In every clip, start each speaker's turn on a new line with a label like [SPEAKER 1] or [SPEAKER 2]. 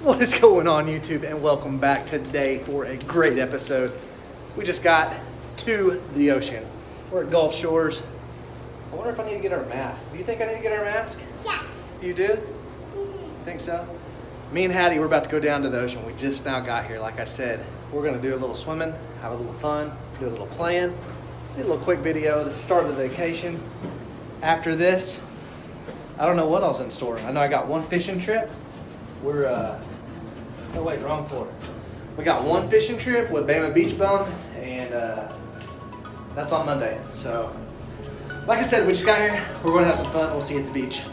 [SPEAKER 1] What is going on, YouTube, and welcome back today for a great episode. We just got to the ocean. We're at Gulf Shores. I wonder if I need to get our mask. Do you think I need to get our mask?
[SPEAKER 2] Yeah.
[SPEAKER 1] You do? You think so? Me and Hattie, we're about to go down to the ocean. We just now got here. Like I said, we're gonna do a little swimming, have a little fun, do a little playing, do a little quick video. This is the start of the vacation. After this, I don't know what else in store. I know I got one fishing trip. We're, oh wait, wrong floor. We got one fishing trip with Bama Beach Bum, and that's on Monday. So, like I said, we just got here. We're going to have some fun. We'll see you at the beach.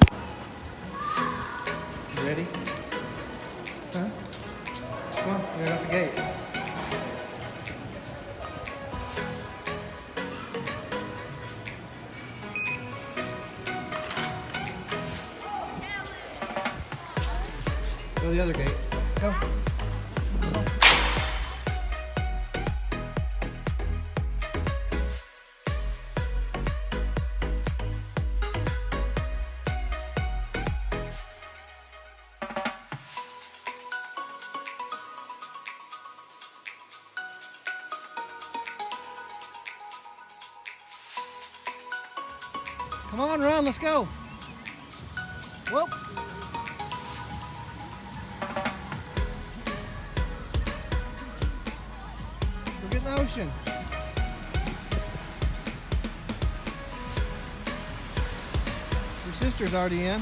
[SPEAKER 1] You ready? Huh? Come on, you're out the gate. Go the other gate. Go. Come on, run, let's go. Whoop. Look at the ocean. Your sister's already in.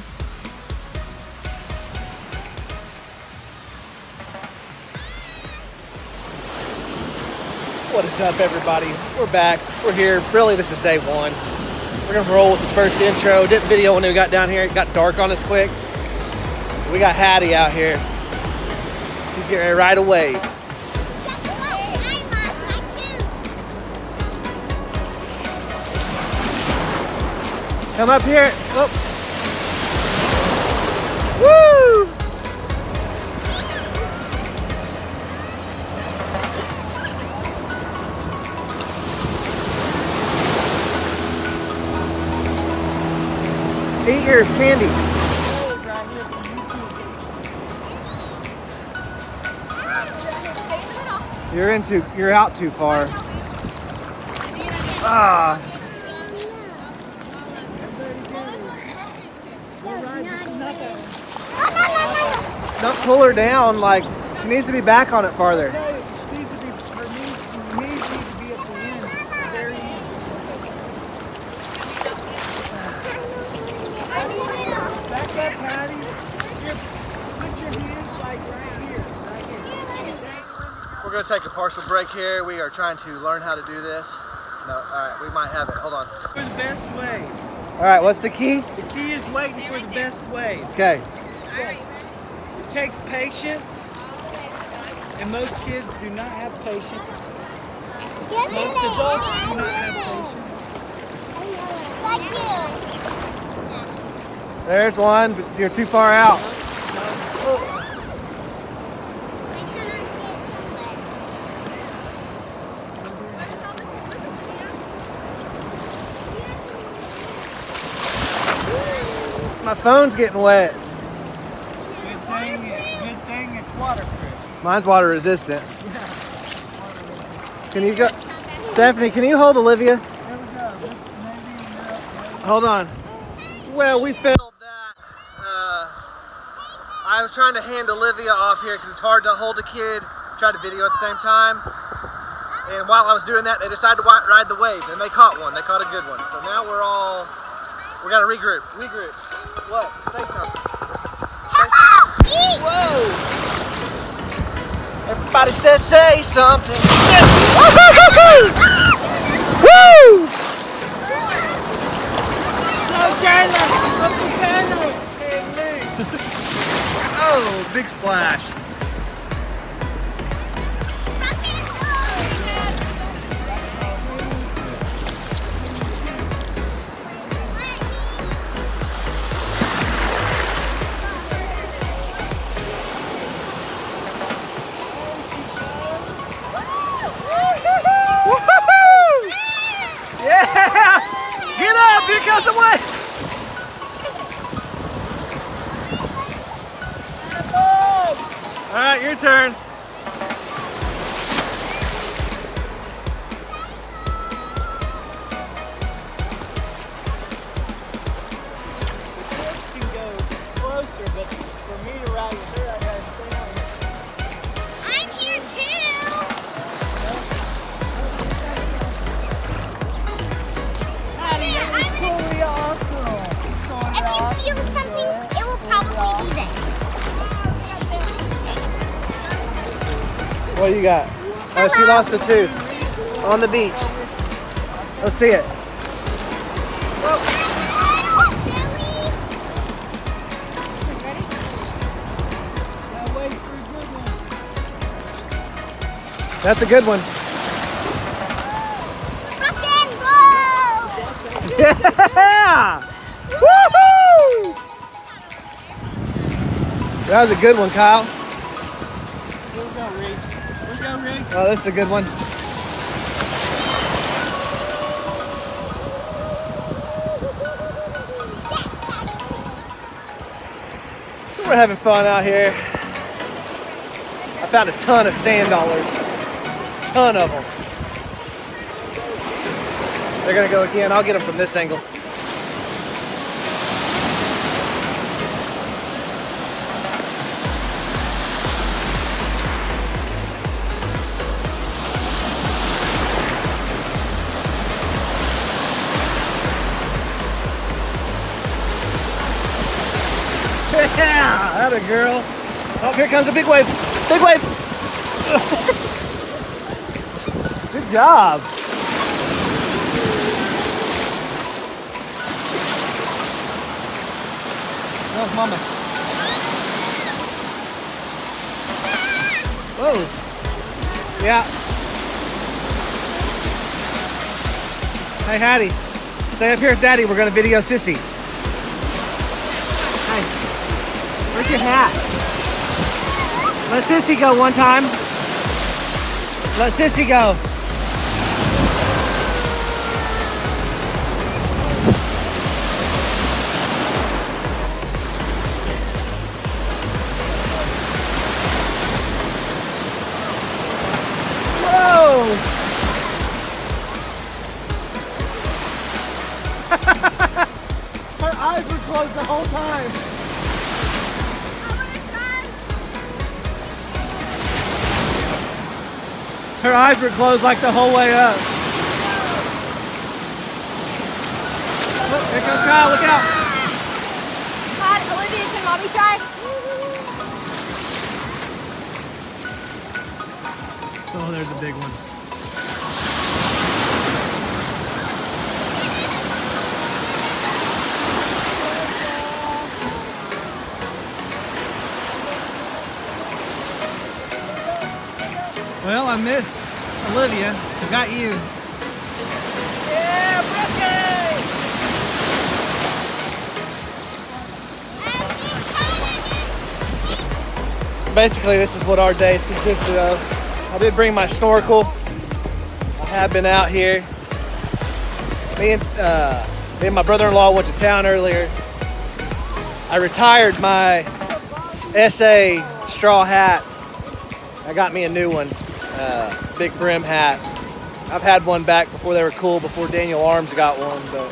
[SPEAKER 1] What is up, everybody? We're back. We're here. Really, this is day one. We're gonna roll with the first intro. Didn't video when we got down here. It got dark on us quick. We got Hattie out here. She's getting ready to ride a wave. Come up here. Oh. Woo! Eat your candy. You're out too far. Ah. Don't pull her down, like she needs to be back on it farther. We're going to take a partial break here. We are trying to learn how to do this. No, all right, we might have it. Hold on.
[SPEAKER 3] For the best wave.
[SPEAKER 1] All right, what's the key?
[SPEAKER 3] The key is waiting for the best wave.
[SPEAKER 1] Okay.
[SPEAKER 3] It takes patience, and most kids do not have patience. Most adults do not have patience.
[SPEAKER 1] There's one, but you're too far out. My phone's getting wet.
[SPEAKER 3] Good thing it's waterproof.
[SPEAKER 1] Mine's water resistant. Can you go? Stephanie, can you hold Olivia? Hold on. Well, we failed that. I was trying to hand Olivia off here because it's hard to hold a kid, try to video at the same time. And while I was doing that, they decided to ride the wave, and they caught one. They caught a good one. So now we got to regroup. What? Say something. Whoa! Everybody says say something. Woo! Oh, big splash. Here goes the way! right, your turn.
[SPEAKER 3] The kids can go closer, but for me to ride with her, I gotta stay on here.
[SPEAKER 2] I'm here too.
[SPEAKER 3] Hattie, that was totally awesome.
[SPEAKER 2] If you feel something, it will probably be this.
[SPEAKER 1] What do you got? Oh, she lost a tooth on the beach. Let's see it.
[SPEAKER 3] Now wait for a good one.
[SPEAKER 1] That's a good one.
[SPEAKER 2] Rock and roll!
[SPEAKER 1] Yeah! Woohoo! That was a good one, Kyle.
[SPEAKER 3] Here we go, Reese. Here we go, Reese.
[SPEAKER 1] Oh, this is a good one. We're having fun out here. I found a ton of sand dollars. Ton of them. They're gonna go again. I'll get them from this angle. Yeah, that a girl. Oh, here comes a big wave. Big wave. Good job. Where's Mama? Whoa. Yeah. Hey, Hattie. Stay up here with Daddy. We're going to video Sissy. Hi. Where's your hat? Let Sissy go one time. Let Sissy go. Whoa! Her eyes were closed the whole time. Her eyes were closed like the whole way up. Look, here comes Kyle, look out.
[SPEAKER 2] Olivia, can mommy try?
[SPEAKER 1] Oh, there's a big one. Well, I missed Olivia. I got you.
[SPEAKER 3] Yeah, Brookie!
[SPEAKER 1] Basically, this is what our days consisted of. I did bring my snorkel. I have been out here. Me and my brother-in-law went to town earlier. I retired my SA straw hat. I got me a new one, big brim hat. I've had one back before they were cool, before Daniel Arms got one, but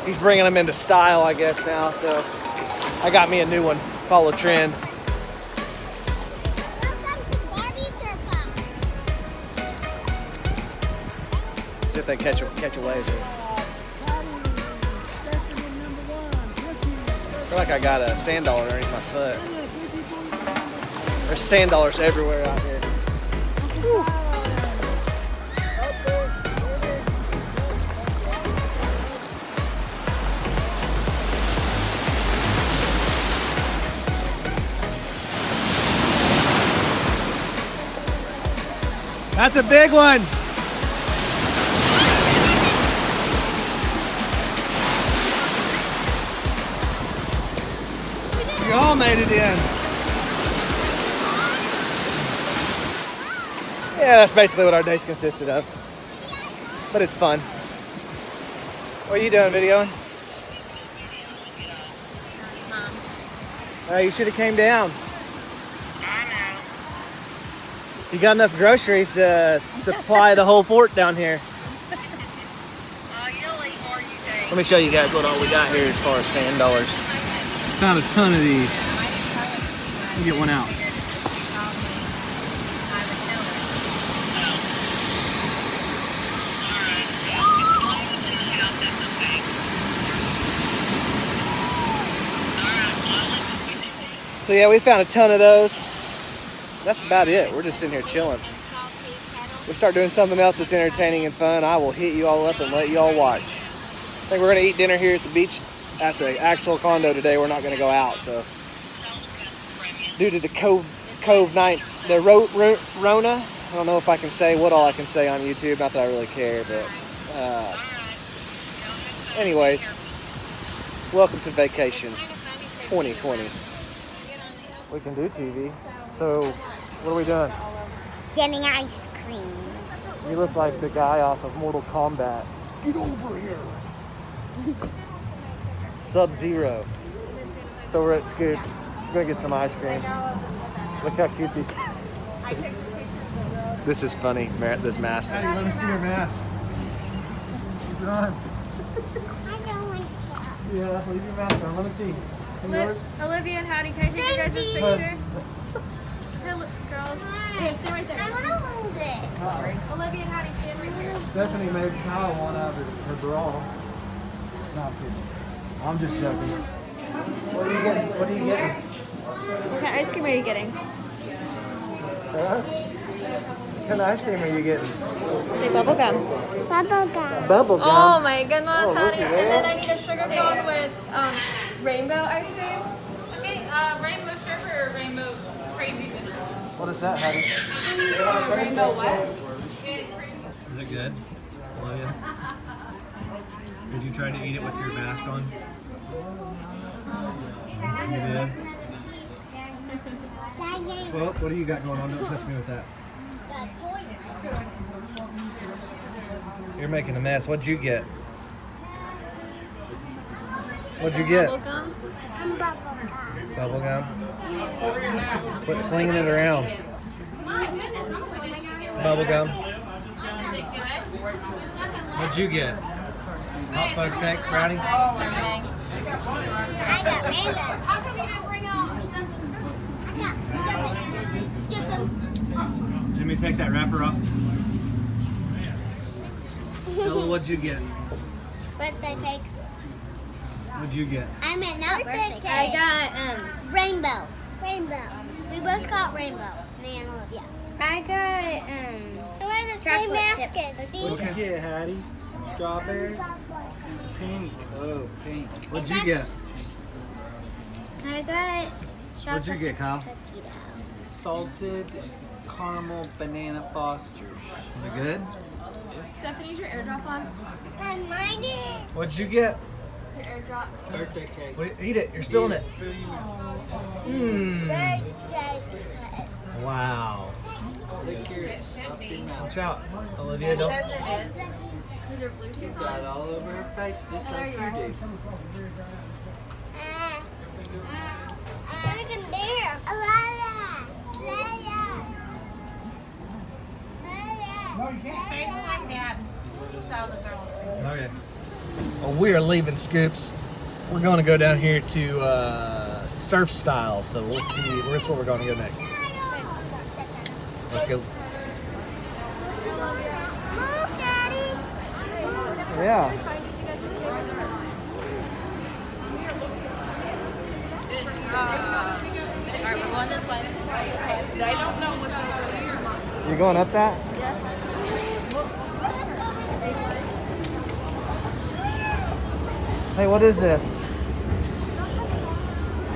[SPEAKER 1] he's bringing them into style, I guess, now. So I got me a new one, follow trend.
[SPEAKER 2] Welcome to Barbie Surf.
[SPEAKER 1] See if they catch a wave here. I feel like I got a sand dollar underneath my foot. There's sand dollars everywhere out here. Whew. That's a big one. You all made it in. Yeah, that's basically what our days consisted of. But it's fun. What are you doing, videoing?
[SPEAKER 2] Mom.
[SPEAKER 1] You should have came down. You got enough groceries to supply the whole fort down here.
[SPEAKER 4] You'll eat more, you think.
[SPEAKER 1] Let me show you guys what all we got here as far as sand dollars. Found a ton of these. Let me get one out. So yeah, we found a ton of those. That's about it. We're just sitting here chilling. We start doing something else that's entertaining and fun, I will hit you all up and let you all watch. I think we're gonna eat dinner here at the beach at the actual condo today. We're not gonna go out, so. Due to the Cove night, the Rona, I don't know if I can say what all I can say on YouTube, not that I really care, but anyways, welcome to vacation 2020. We can do TV. So, what are we doing?
[SPEAKER 2] Getting ice cream.
[SPEAKER 1] You look like the guy off of Mortal Kombat. Get over here. Sub-Zero. So we're at Scoops. We're gonna get some ice cream. Look how cute these. This is funny, this mask.
[SPEAKER 3] Daddy, let me see your mask. Keep it on.
[SPEAKER 2] I don't want to.
[SPEAKER 3] Yeah, leave your mask on. Let me see. See yours?
[SPEAKER 5] Olivia and Hattie, can I take you guys this picture? Here, look, girls. Here, stand right
[SPEAKER 2] I
[SPEAKER 5] there.
[SPEAKER 2] want to hold it.
[SPEAKER 5] Olivia and Hattie, stand right here.
[SPEAKER 3] Stephanie made Kyle one out of her bra. No, I'm kidding. I'm just joking. What are you getting? What are you getting?
[SPEAKER 5] What kind of ice cream are you getting?
[SPEAKER 1] Huh? What kind of ice cream are you getting?
[SPEAKER 5] Say bubble gum.
[SPEAKER 2] Bubble gum.
[SPEAKER 1] Bubble gum.
[SPEAKER 5] Oh my goodness,
[SPEAKER 1] Oh,
[SPEAKER 5] Hattie.
[SPEAKER 1] looky
[SPEAKER 5] And
[SPEAKER 1] there.
[SPEAKER 5] then I need a sugar cone with rainbow ice cream. Okay, rainbow sherbet or rainbow crazy vanilla?
[SPEAKER 1] What is that, honey?
[SPEAKER 5] Rainbow what?
[SPEAKER 3] Is it good? Olivia? Did you try to eat it with your mask on? You did? Well, what do you got going on? Don't touch me with that.
[SPEAKER 1] You're making a mess. What'd you get? What'd you get?
[SPEAKER 5] Bubble gum?
[SPEAKER 2] And bubble gum.
[SPEAKER 1] Bubble gum. Quit slinging it around.
[SPEAKER 5] My goodness, I'm swinging out here.
[SPEAKER 1] Bubble gum.
[SPEAKER 5] Is it good?
[SPEAKER 1] What'd you get? Hot fudge cake, brownie?
[SPEAKER 2] I got rainbow.
[SPEAKER 5] How come you didn't bring out a simple spoon?
[SPEAKER 2] I got Get them.
[SPEAKER 3] Let me take that wrapper off. Ella, what'd you get?
[SPEAKER 2] Birthday cake.
[SPEAKER 3] What'd you get?
[SPEAKER 2] I meant not birthday cake. I got rainbow. Rainbow. We both got rainbow. Me and Olivia. I got we're the same mask. See?
[SPEAKER 3] What'd you get, Hattie? Strawberry? Pink. Oh, pink. What'd you get?
[SPEAKER 2] I got chocolate
[SPEAKER 3] What'd you get, Kyle?
[SPEAKER 2] cookie dough.
[SPEAKER 3] Salted caramel banana Fosters. Is it good?
[SPEAKER 5] Stephanie's your airdrop on?
[SPEAKER 2] And mine is.
[SPEAKER 1] What'd you get?
[SPEAKER 5] Your airdrop.
[SPEAKER 3] Birthday cake.
[SPEAKER 1] Eat it. You're spilling it. Mmm.
[SPEAKER 2] Birthday cake.
[SPEAKER 1] Wow.
[SPEAKER 3] Lick your up your mouth.
[SPEAKER 1] Watch out, Olivia. Don't.
[SPEAKER 5] Says it is. Is your Bluetooth
[SPEAKER 3] Got
[SPEAKER 5] on?
[SPEAKER 3] it all over her face just
[SPEAKER 5] Oh, there
[SPEAKER 3] like
[SPEAKER 5] you
[SPEAKER 3] you
[SPEAKER 5] are.
[SPEAKER 3] do.
[SPEAKER 2] Look in there. Alaya. Alaya.
[SPEAKER 1] Okay. Well, we are leaving Scoops. We're going to go down here to Surf Style. So we'll see. That's where we're going to go next. Let's go.
[SPEAKER 2] Look, Daddy.
[SPEAKER 1] Yeah.
[SPEAKER 5] Alright, we're going this way.
[SPEAKER 4] They don't know what's over there.
[SPEAKER 1] You going up that? Hey, what is this?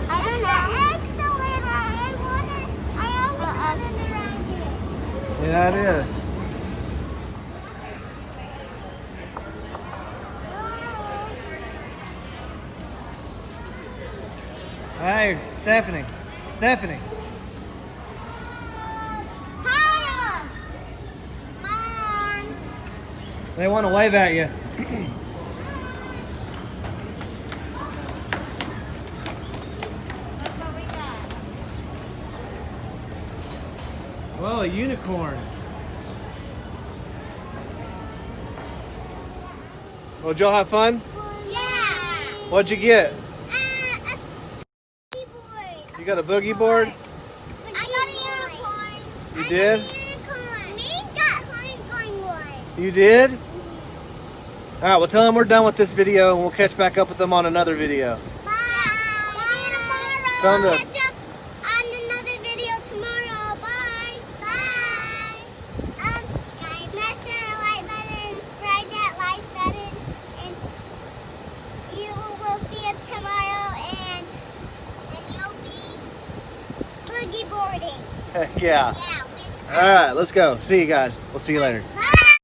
[SPEAKER 2] I don't know. Excellent. I always wanted it around here.
[SPEAKER 1] Yeah, it is. Hey, Stephanie. Stephanie.
[SPEAKER 2] Hi. Mom.
[SPEAKER 1] They want to wave at you.
[SPEAKER 2] Look what we got.
[SPEAKER 3] Whoa, a unicorn.
[SPEAKER 1] Well, did y'all have fun?
[SPEAKER 2] Yeah.
[SPEAKER 1] What'd you get?
[SPEAKER 2] A board.
[SPEAKER 1] You got a boogie board?
[SPEAKER 2] I got a unicorn.
[SPEAKER 1] You did?
[SPEAKER 2] Unicorn. Me got unicorn one.
[SPEAKER 1] You did? All right, well, tell them we're done with this video and we'll catch back up with them on another video.
[SPEAKER 2] Bye. See you tomorrow.
[SPEAKER 1] Tell 'em to-
[SPEAKER 2] Catch up on another video tomorrow. Bye. Bye. Smash that like button, ride that like button, and you will see us tomorrow, and you'll be boogie boarding.
[SPEAKER 1] Heck yeah.
[SPEAKER 2] Yeah.
[SPEAKER 1] All right, let's go. See you guys. We'll see you later.